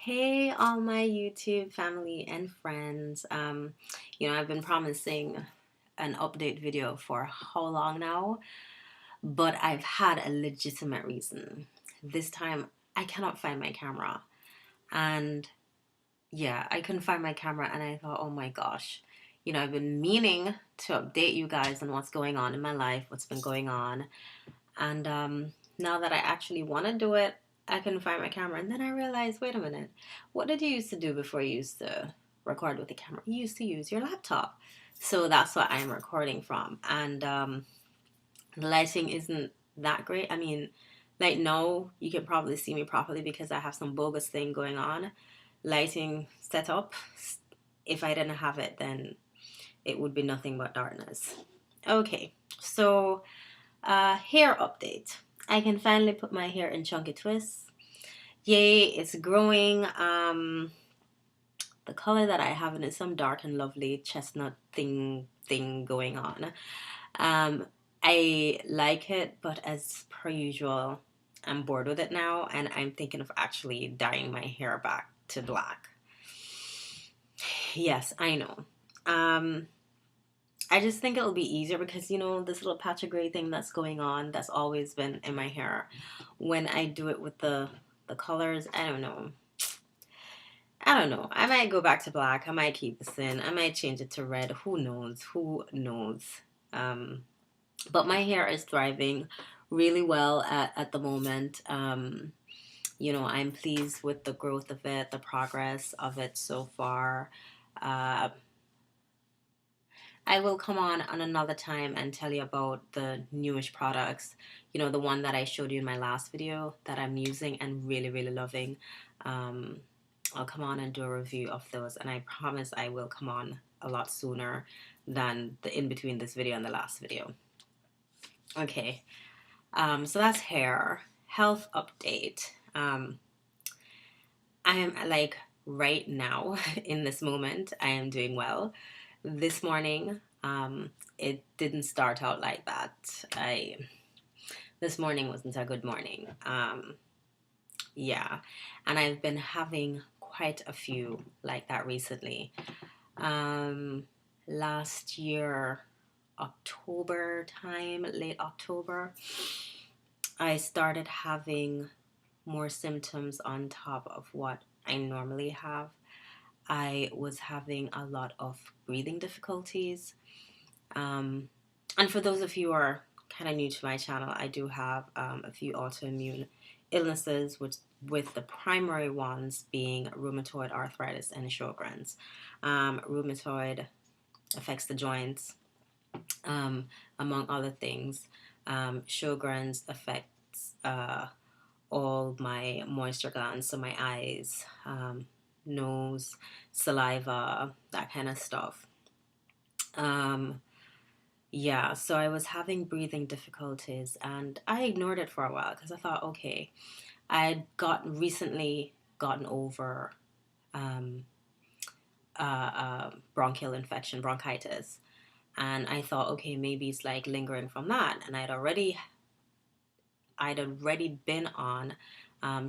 Hey, all my YouTube family and friends. I've been promising an update video for how long now, but I've had a legitimate reason. This time, I cannot find my camera. And yeah, I couldn't find my camera, and I thought, oh my gosh, I've been meaning to update you guys on what's going on in my life, what's been going on. And now that I actually want to do it, I couldn't find my camera. And then I realized, wait a minute, what did you used to do before you used to record with the camera? You used to use your laptop. So that's what I'm recording from. And the lighting isn't that great. I mean, like, no, you can probably see me properly because I have some bogus thing going on. Lighting setup. If I didn't have it, then it would be nothing but darkness. Okay, so hair update. I can finally put my hair in chunky twists. Yay, it's growing. The color that I have in is some dark and lovely chestnut thing going on. I like it, but as per usual, I'm bored with it now, and I'm thinking of actually dyeing my hair back to black. Yes, I know. I just think it'll be easier because, this little patch of gray thing that's going on, that's always been in my hair. When I do it with the colors, I don't know. I might go back to black. I might keep this in. I might change it to red. Who knows? Who knows? Um, but my hair is thriving really well at the moment. I'm pleased with the growth of it, the progress of it so far. Uh, I will come on another time and tell you about the newish products. The one that I showed you in my last video that I'm using and really, really loving. Um, I'll come on and do a review of those, and I promise I will come on a lot sooner than the in between this video and the last video. Okay, so that's hair. Health update. I am like right now in this moment, I am doing well. This morning, it didn't start out like that. This morning wasn't a good morning. Yeah, and I've been having quite a few like that recently. Last year, October time, late October, I started having more symptoms on top of what I normally have. I was having a lot of breathing difficulties. And for those of you who are kind of new to my channel, I do have a few autoimmune illnesses, with the primary ones being rheumatoid arthritis and Sjogren's. Rheumatoid affects the joints, among other things. Sjogren's affects all my moisture glands, so my eyes, nose, saliva, that kind of stuff. Yeah, so I was having breathing difficulties, and I ignored it for a while because I thought, okay, I'd recently gotten over bronchial infection, bronchitis, and I thought, okay, maybe it's like lingering from that, and I'd already been on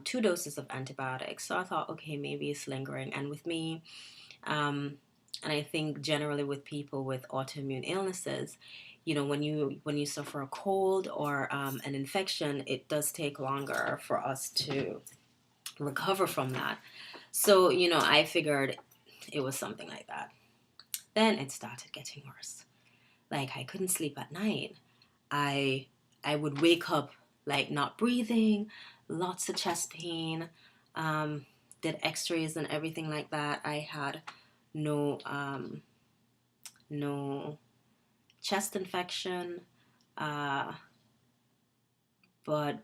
2 doses of antibiotics, so I thought, okay, maybe it's lingering. And with me, and I think generally with people with autoimmune illnesses, when you suffer a cold or an infection, it does take longer for us to recover from that. So, I figured it was something like that. Then it started getting worse. Like, I couldn't sleep at night. I would wake up like not breathing, lots of chest pain, did x-rays and everything like that. I had no chest infection, but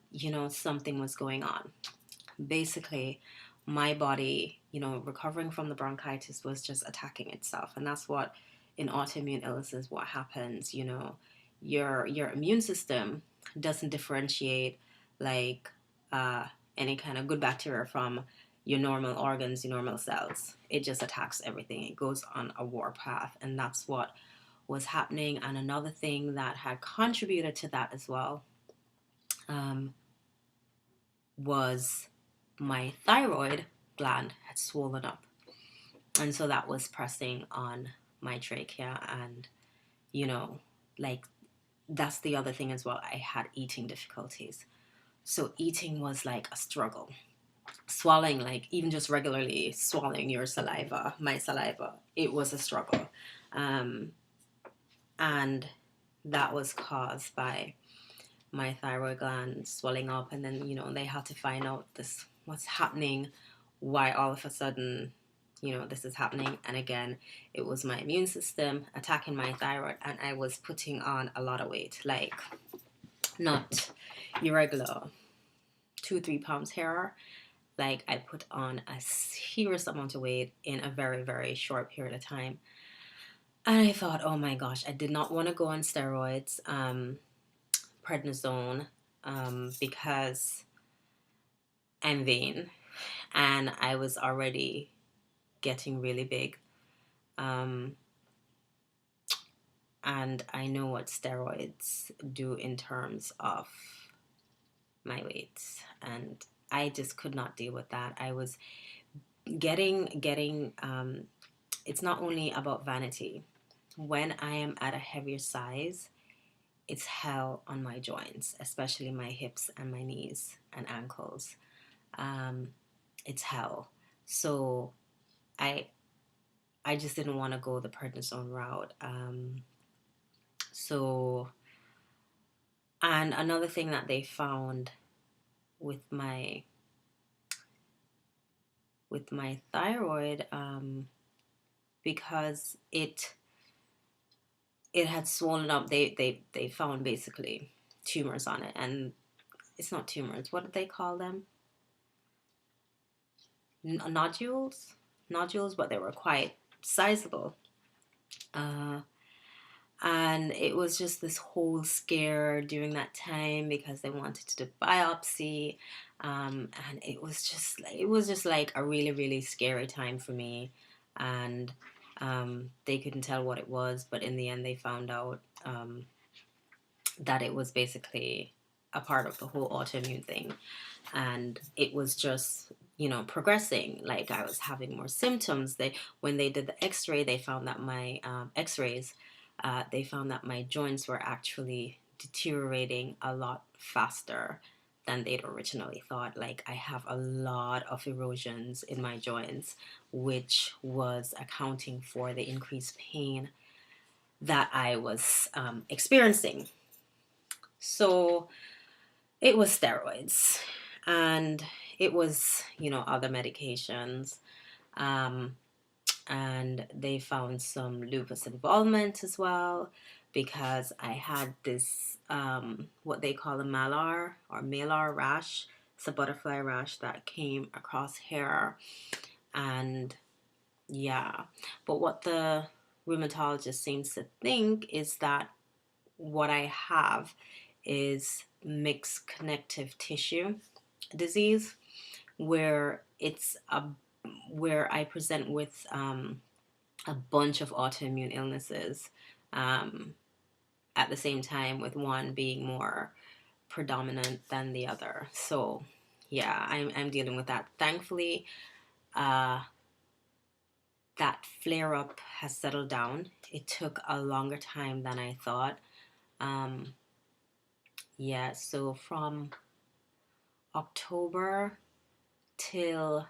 something was going on. Basically, my body, recovering from the bronchitis was just attacking itself, and that's what in autoimmune illnesses what happens. Your immune system doesn't differentiate like any kind of good bacteria from your normal organs, your normal cells. It just attacks everything. It goes on a warpath, and that's what was happening. And another thing that had contributed to that as well was my thyroid gland had swollen up. And so that was pressing on my trachea. And, you know, like, that's the other thing as well. I had eating difficulties. So eating was like a struggle. Swallowing, like even just regularly swallowing your saliva, my saliva, it was a struggle. And that was caused by my thyroid gland swelling up. And then, they had to find out this, what's happening, why all of a sudden, this is happening. And again, it was my immune system attacking my thyroid, and I was putting on a lot of weight, like not irregular 2-3 pounds hair. Like, I put on a serious amount of weight in a very, very short period of time. And I thought, oh my gosh, I did not want to go on steroids, prednisone, because I'm vain and I was already getting really big. And I know what steroids do in terms of my weight. And I just could not deal with that. I was getting it's not only about vanity. When I am at a heavier size, it's hell on my joints, especially my hips and my knees and ankles. It's hell. So I just didn't want to go the prednisone route. And another thing that they found with my thyroid, because it had swollen up, they found basically tumors on it. And it's not tumors, what did they call them? Nodules, but they were quite sizable. And it was just this whole scare during that time because they wanted to do biopsy, and it was just like a really, really scary time for me. And they couldn't tell what it was, but in the end they found out that it was basically a part of the whole autoimmune thing. And it was just, progressing. Like, I was having more symptoms. When they did the x-ray, they found that my x-rays, they found that my joints were actually deteriorating a lot faster than they'd originally thought. Like, I have a lot of erosions in my joints, which was accounting for the increased pain that I was experiencing. So it was steroids, and it was, other medications. And they found some lupus involvement as well, because I had this, what they call a malar rash. It's a butterfly rash that came across hair. And yeah, but what the rheumatologist seems to think is that what I have is mixed connective tissue disease, where where I present with a bunch of autoimmune illnesses at the same time, with one being more predominant than the other. So yeah, I'm dealing with that. Thankfully, that flare up has settled down. It took a longer time than I thought. Yeah, so from October till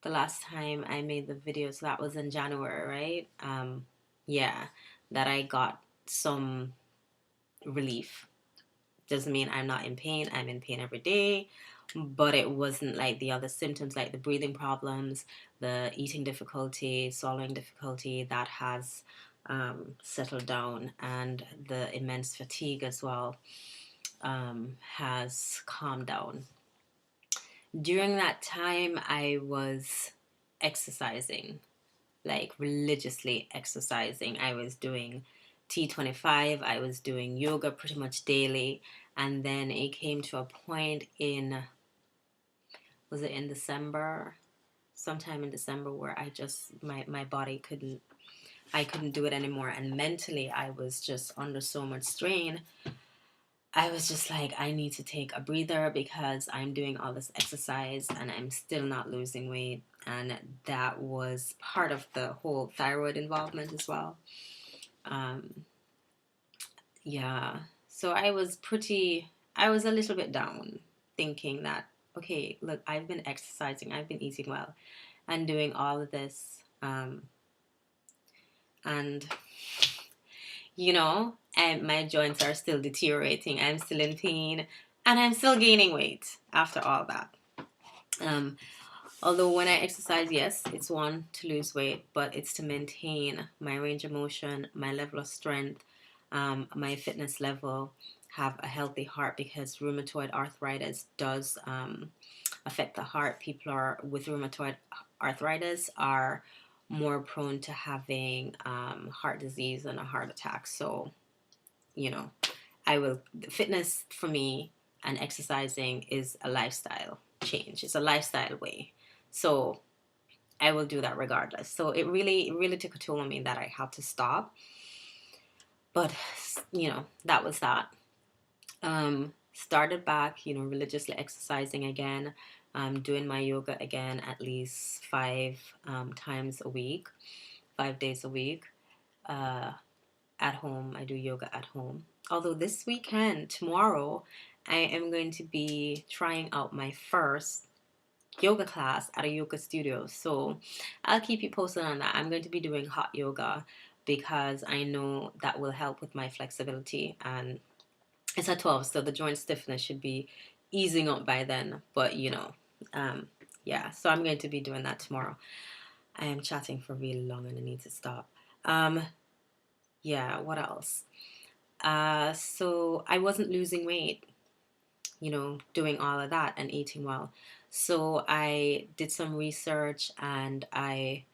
the last time I made the video, so that was in January, right? Yeah, that I got some relief. Doesn't mean I'm not in pain. I'm in pain every day, but it wasn't like the other symptoms, like the breathing problems, the eating difficulty, swallowing difficulty, that has settled down, and the immense fatigue as well has calmed down. During that time, I was exercising, like religiously exercising. I was doing T25, I was doing yoga pretty much daily. And then it came to a point was it in December? Sometime in December, where I just, my body I couldn't do it anymore. And mentally, I was just under so much strain I was just like, I need to take a breather because I'm doing all this exercise and I'm still not losing weight. And that was part of the whole thyroid involvement as well. Um, yeah. So I was a little bit down thinking that, okay, look, I've been exercising, I've been eating well and doing all of this. And and my joints are still deteriorating. I'm still in pain and I'm still gaining weight after all that. Um, Although when I exercise, yes, it's one to lose weight, but it's to maintain my range of motion, my level of strength, my fitness level, have a healthy heart because rheumatoid arthritis does affect the heart. People are with rheumatoid arthritis are more prone to having heart disease and a heart attack. So, you know, fitness for me and exercising is a lifestyle change. It's a lifestyle way. So I will do that regardless. So it really took a toll on me that I had to stop. But, that was that. Started back, religiously exercising again, doing my yoga again at least 5 times a week, 5 days a week. At home, I do yoga at home. Although this weekend, tomorrow, I am going to be trying out my first yoga class at a yoga studio. So I'll keep you posted on that. I'm going to be doing hot yoga because I know that will help with my flexibility, and it's at 12, so the joint stiffness should be easing up by then. But yeah, so I'm going to be doing that tomorrow. I am chatting for really long and I need to stop. Yeah, what else? So I wasn't losing weight, doing all of that and eating well. So I did some research and I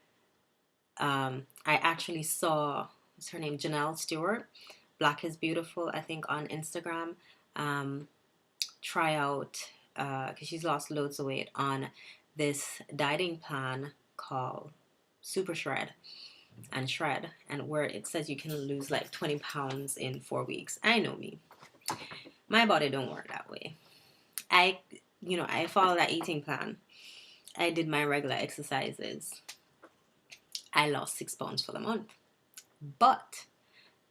actually saw, what's her name, Janelle Stewart, Black is Beautiful, I think, on Instagram, try out, because she's lost loads of weight, on this dieting plan called Super Shred and Shred, and where it says you can lose like 20 pounds in 4 weeks. I know me. My body don't work that way. I follow that eating plan. I did my regular exercises. I lost 6 pounds for the month. But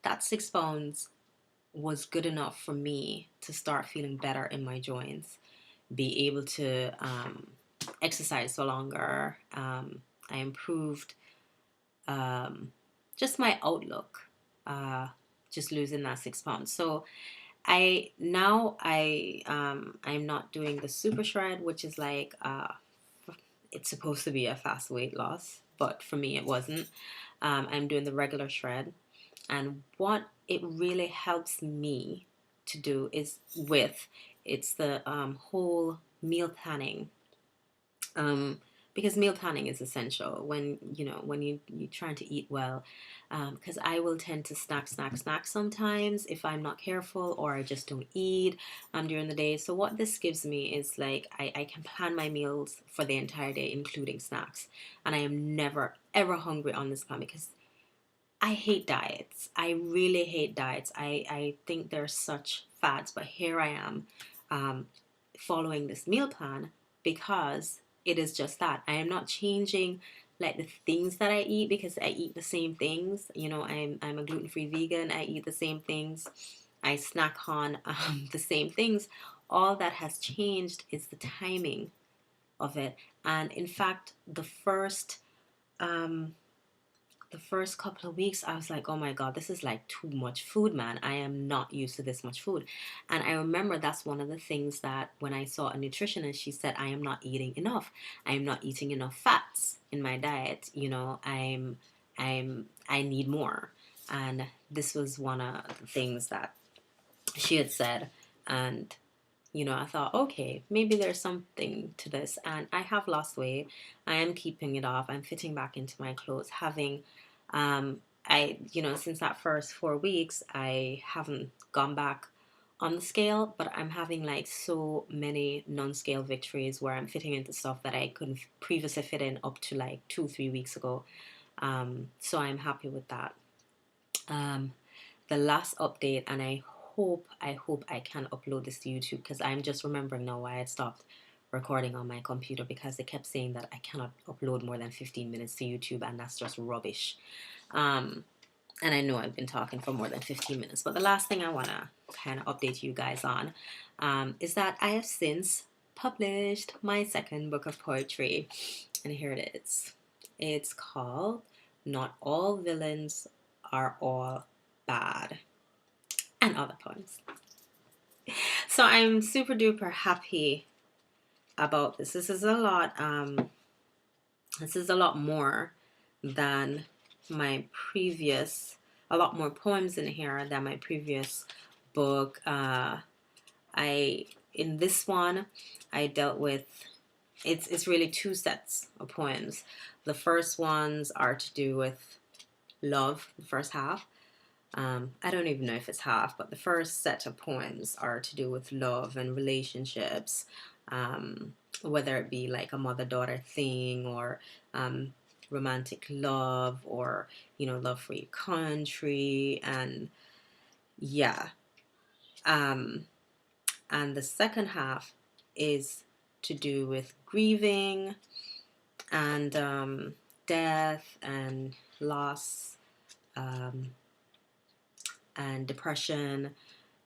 that 6 pounds was good enough for me to start feeling better in my joints, be able to exercise for longer. I improved just my outlook, just losing that 6 pounds. So I'm not doing the super shred, which is like it's supposed to be a fast weight loss, but for me it wasn't. I'm doing the regular shred, and what it really helps me to do is it's the whole meal planning, because meal planning is essential when you're trying to eat well, because I will tend to snack sometimes if I'm not careful, or I just don't eat during the day. So what this gives me is like I can plan my meals for the entire day, including snacks, and I am never ever hungry on this plan because I hate diets. I really hate diets. I think they're such fads, but here I am following this meal plan because it is just that. I am not changing like the things that I eat because I eat the same things. I'm a gluten-free vegan. I eat the same things. I snack on the same things. All that has changed is the timing of it. And in fact, the first couple of weeks, I was like, oh my God, this is like too much food, man. I am not used to this much food. And I remember that's one of the things that when I saw a nutritionist, she said, I am not eating enough. I am not eating enough fats in my diet. I need more. And this was one of the things that she had said. And I thought, okay, maybe there's something to this. And I have lost weight. I am keeping it off. I'm fitting back into my clothes. Since that first 4 weeks, I haven't gone back on the scale, but I'm having like so many non-scale victories where I'm fitting into stuff that I couldn't previously fit in up to like 2-3 weeks ago. So I'm happy with that. The last update, and I hope I can upload this to YouTube, because I'm just remembering now why I stopped recording on my computer, because they kept saying that I cannot upload more than 15 minutes to YouTube, and that's just rubbish. And I know I've been talking for more than 15 minutes, but the last thing I want to kind of update you guys on is that I have since published my second book of poetry, and here it is. It's called Not All Villains Are All Bad, and other poems. So I'm super duper happy about this. This is a lot more than my previous, a lot more poems in here than my previous book. In this one I dealt with, it's really two sets of poems. The first ones are to do with love, the first half. I don't even know if it's half, but the first set of poems are to do with love and relationships, whether it be like a mother-daughter thing, or romantic love, or, you know, love for your country, and yeah. And the second half is to do with grieving and death and loss, and depression,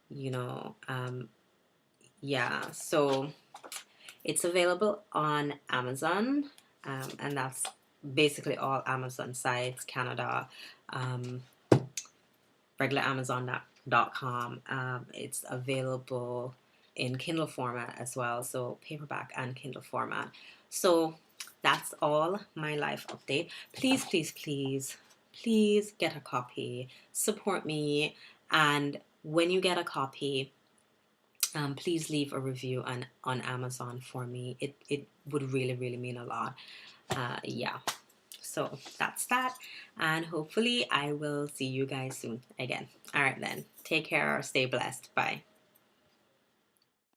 you know. Yeah, so it's available on Amazon, and that's basically all Amazon sites, Canada, regular Amazon.com. It's available in Kindle format as well, so paperback and Kindle format. So that's all my life update. Please, please, please, please get a copy. Support me, and when you get a copy, please leave a review on Amazon for me. It would really, really mean a lot. Yeah. So that's that. And hopefully I will see you guys soon again. All right then. Take care. Stay blessed. Bye.